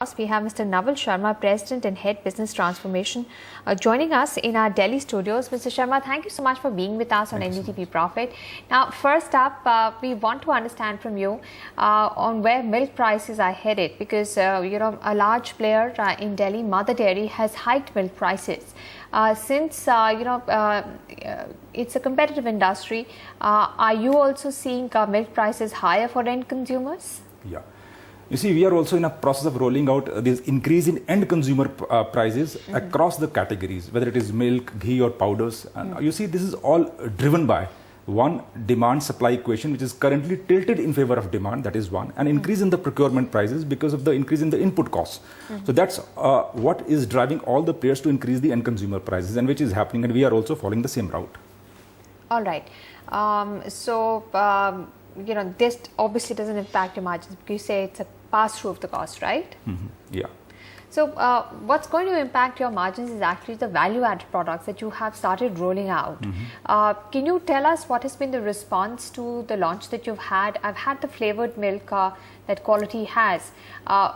course, we have Mr. Nawal Sharma, President and Head Business Transformation, joining us in our Delhi studios. Mr. Sharma, thank you so much for being with us on NDTV Profit. Now, first up, we want to understand from you on where milk prices are headed, because a large player in Delhi, Mother Dairy, has hiked milk prices. Since it's a competitive industry, are you also seeing milk prices higher for end consumers? Yeah. You see, we are also in a process of rolling out this increase in end consumer prices across the categories, whether it is milk, ghee or powders. You see, this is all driven by one, demand-supply equation, which is currently tilted in favor of demand, that is one, and increase in the procurement prices because of the increase in the input costs. So that's what is driving all the players to increase the end consumer prices, and which is happening, and we are also following the same route. All right. This obviously doesn't impact your margins, because you say it's a pass-through of the cost, right? Yeah. So what's going to impact your margins is actually the value-added products that you have started rolling out. Can you tell us what has been the response to the launch that you've had? I've had the flavored milk that Kwality has.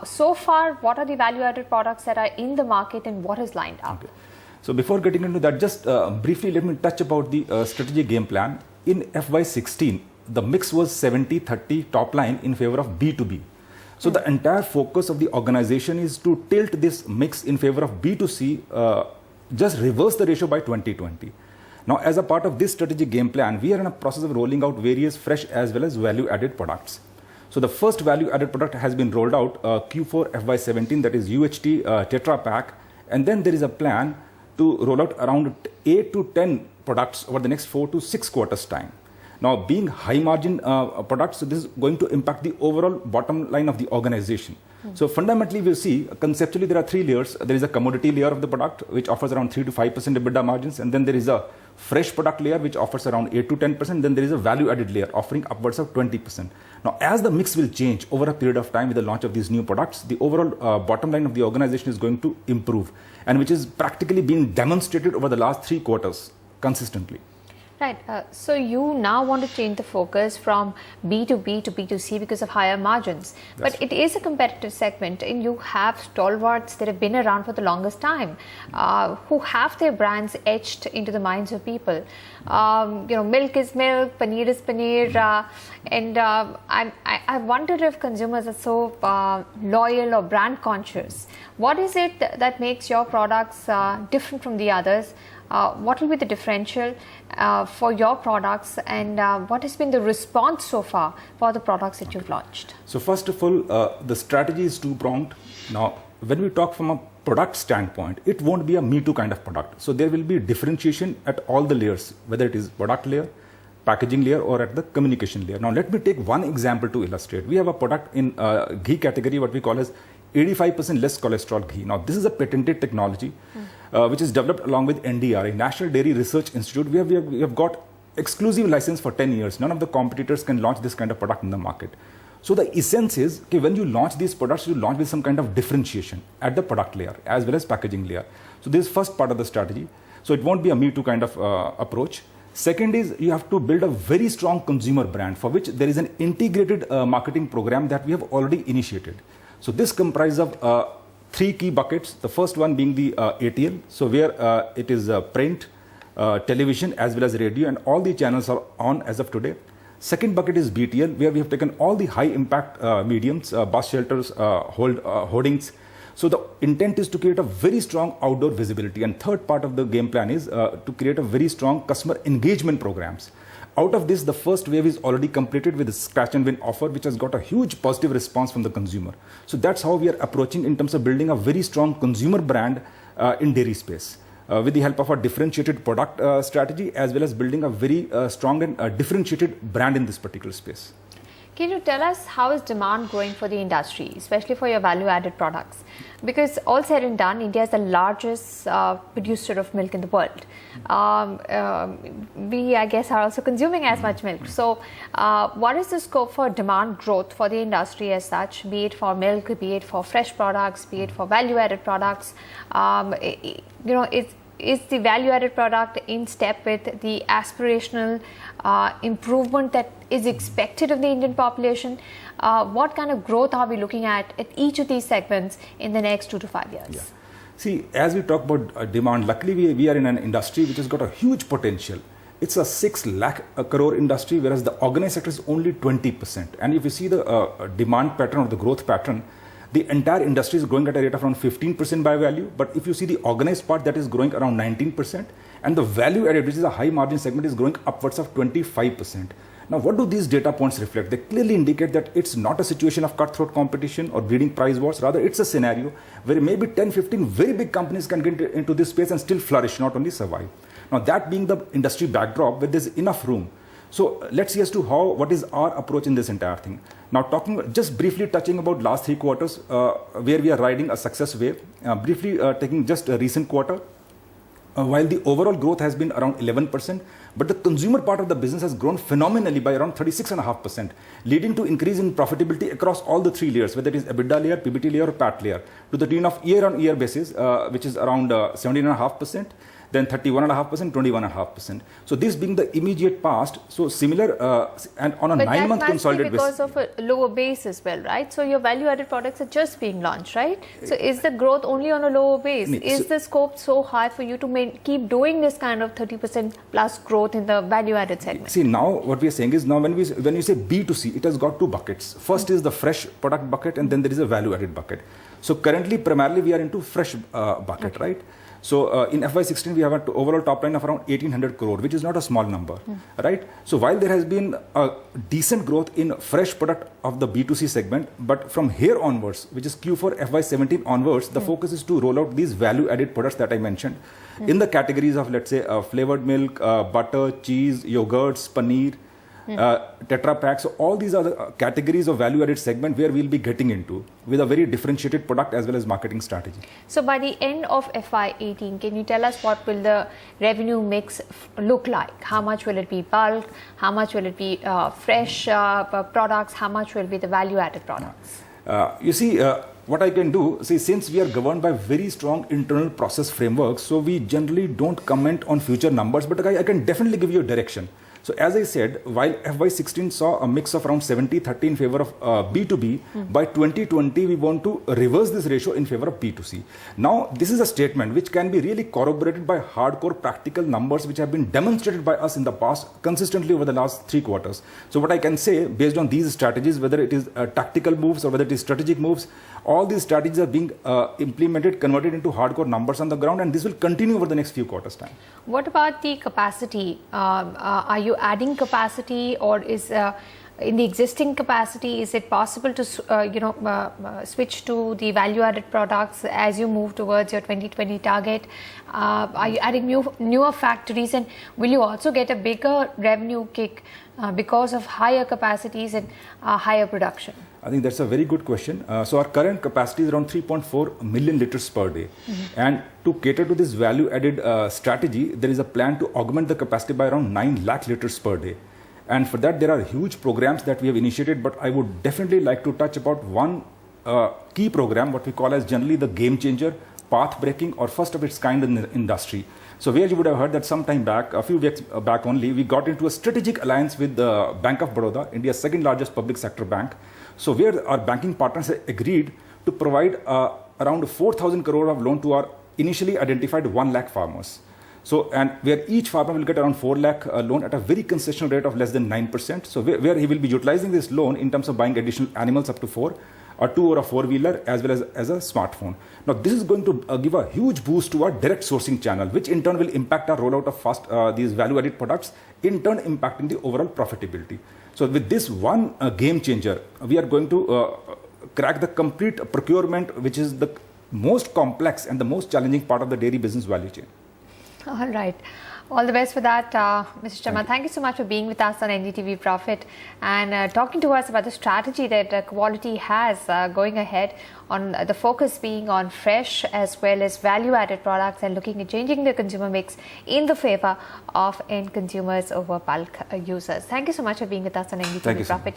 So far, what are the value-added products that are in the market and what is lined up? Okay. So before getting into that, just briefly let me touch about the strategic game plan. In FY16, the mix was 70-30 top line in favor of B2B. So the entire focus of the organization is to tilt this mix in favor of B2C, just reverse the ratio by 2020. Now, as a part of this strategic game plan, we are in a process of rolling out various fresh as well as value-added products. So the first value-added product has been rolled out Q4 FY17, that is UHT Tetra Pak, and then there is a plan to roll out around 8 to 10 products over the next 4 to 6 quarters time. Now, being high margin products, so this is going to impact the overall bottom line of the organization. So fundamentally, we'll see conceptually there are three layers. There is a commodity layer of the product, which offers around 3 to 5% EBITDA margins, and then there is a fresh product layer, which offers around 8 to 10%. Then there is a value added layer offering upwards of 20%. Now, as the mix will change over a period of time with the launch of these new products, the overall bottom line of the organization is going to improve, and which is practically being demonstrated over the last 3 quarters consistently. Right. So you now want to change the focus from B2B to B2C because of higher margins. But it is a competitive segment, and you have stalwarts that have been around for the longest time, who have their brands etched into the minds of people. Milk is milk, paneer is paneer, and I wonder if consumers are so loyal or brand conscious. What is it that makes your products different from the others? What will be the differential for your products, and what has been the response so far for the products that you've launched? So first of all, the strategy is two-pronged. Now, when we talk from a product standpoint, it won't be a me-too kind of product. So there will be differentiation at all the layers, whether it is product layer, packaging layer, or at the communication layer. Now, let me take one example to illustrate. We have a product in ghee category, what we call as 85% less cholesterol ghee. Now, this is a patented technology which is developed along with NDRI, National Dairy Research Institute. We have got exclusive license for 10 years. None of the competitors can launch this kind of product in the market. So the essence is, okay, when you launch these products, you launch with some kind of differentiation at the product layer as well as packaging layer. So this is first part of the strategy. So it won't be a me-too kind of approach. Second is, you have to build a very strong consumer brand, for which there is an integrated marketing program that we have already initiated. So this comprises of 3 key buckets. The first one being the ATL, so where it is print, television as well as radio, and all the channels are on as of today. Second bucket is BTL, where we have taken all the high impact mediums, bus shelters, hoardings. So the intent is to create a very strong outdoor visibility. And third part of the game plan is to create a very strong customer engagement programs. Out of this, the first wave is already completed with the scratch and win offer, which has got a huge positive response from the consumer. So that's how we are approaching in terms of building a very strong consumer brand in dairy space, with the help of a differentiated product strategy, as well as building a very strong and differentiated brand in this particular space. Can you tell us how is demand growing for the industry, especially for your value-added products? Because all said and done, India is the largest producer of milk in the world. We, I guess, are also consuming as much milk. So what is the scope for demand growth for the industry as such, be it for milk, be it for fresh products, be it for value-added products? is the value-added product in step with the aspirational improvement that is expected of the Indian population? What kind of growth are we looking at each of these segments in the next 2 to 5 years? Yeah. See, as we talk about demand, luckily we are in an industry which has got a huge potential. It's a 6 lakh crore industry, whereas the organized sector is only 20%. And if you see the demand pattern or the growth pattern, the entire industry is growing at a rate of around 15% by value. But if you see the organized part, that is growing around 19%. And the value added, which is a high margin segment, is growing upwards of 25%. Now, what do these data points reflect? They clearly indicate that it's not a situation of cutthroat competition or breeding price wars. Rather, it's a scenario where maybe 10, 15 very big companies can get into this space and still flourish, not only survive. Now, that being the industry backdrop, where there's enough room. So let's see as to what is our approach in this entire thing. Now, just briefly touching about last 3 quarters, where we are riding a success wave. Briefly taking just a recent quarter. While the overall growth has been around 11%, but the consumer part of the business has grown phenomenally by around 36.5%, leading to increase in profitability across all the 3 layers, whether it is EBITDA layer, PBT layer or PAT layer, to the tune of year-on-year basis, which is around 17.5%. Then 31.5%, 21.5%. So this being the immediate past, so similar and on a 9-month consolidated basis. But that must be because of a lower base as well, right? So your value-added products are just being launched, right? So is the growth only on a lower base? Is the scope so high for you to keep doing this kind of 30% plus growth in the value-added segment? See, now what we are saying is, now when you say B2C, it has got 2 buckets. First is the fresh product bucket, and then there is a value-added bucket. So currently, primarily, we are into fresh bucket, right? So in FY16, we have an overall top line of around 1800 crore, which is not a small number, right? So while there has been a decent growth in fresh product of the B2C segment, but from here onwards, which is Q4 FY17 onwards, the focus is to roll out these value-added products that I mentioned in the categories of, let's say, flavored milk, butter, cheese, yogurts, paneer, Tetra Pak. So all these are the categories of value-added segment where we'll be getting into with a very differentiated product as well as marketing strategy. So by the end of FY18, can you tell us what will the revenue mix look like? How much will it be bulk? How much will it be fresh products? How much will be the value-added products? You see, what I can do, see, since we are governed by very strong internal process frameworks, so we generally don't comment on future numbers, but I can definitely give you a direction. So as I said, while FY16 saw a mix of around 70-30 in favor of B2B, by 2020 we want to reverse this ratio in favor of B2C. Now, this is a statement which can be really corroborated by hardcore practical numbers which have been demonstrated by us in the past consistently over the last 3 quarters. So what I can say, based on these strategies, whether it is tactical moves or whether it is strategic moves, all these strategies are being implemented, converted into hardcore numbers on the ground, and this will continue over the next few quarters' time. What about the capacity? Are you adding capacity, or is in the existing capacity, is it possible to switch to the value-added products as you move towards your 2020 target? Are you adding newer factories, and will you also get a bigger revenue kick because of higher capacities and higher production? I think that's a very good question. So our current capacity is around 3.4 million liters per day. And to cater to this value-added strategy, there is a plan to augment the capacity by around 9 lakh liters per day. And for that, there are huge programs that we have initiated, but I would definitely like to touch about one key program, what we call as generally the game changer, path-breaking or first of its kind in the industry. So where you would have heard that some time back, a few weeks back only, we got into a strategic alliance with the Bank of Baroda, India's second largest public sector bank. So where our banking partners have agreed to provide around 4,000 crore of loan to our initially identified 1 lakh farmers. So, and where each farmer will get around 4 lakh loan at a very concessional rate of less than 9%. So where he will be utilizing this loan in terms of buying additional animals up to 4, a 2 or a 4-wheeler, as well as a smartphone. Now, this is going to give a huge boost to our direct sourcing channel, which in turn will impact our rollout of these value-added products, in turn impacting the overall profitability. So with this one game changer, we are going to crack the complete procurement, which is the most complex and the most challenging part of the dairy business value chain. All right. All the best for that, Mr. Sharma. Thank you so much for being with us on NDTV Profit and talking to us about the strategy that Kwality has going ahead, on the focus being on fresh as well as value-added products and looking at changing the consumer mix in the favor of end consumers over bulk users. Thank you so much for being with us on NDTV Profit.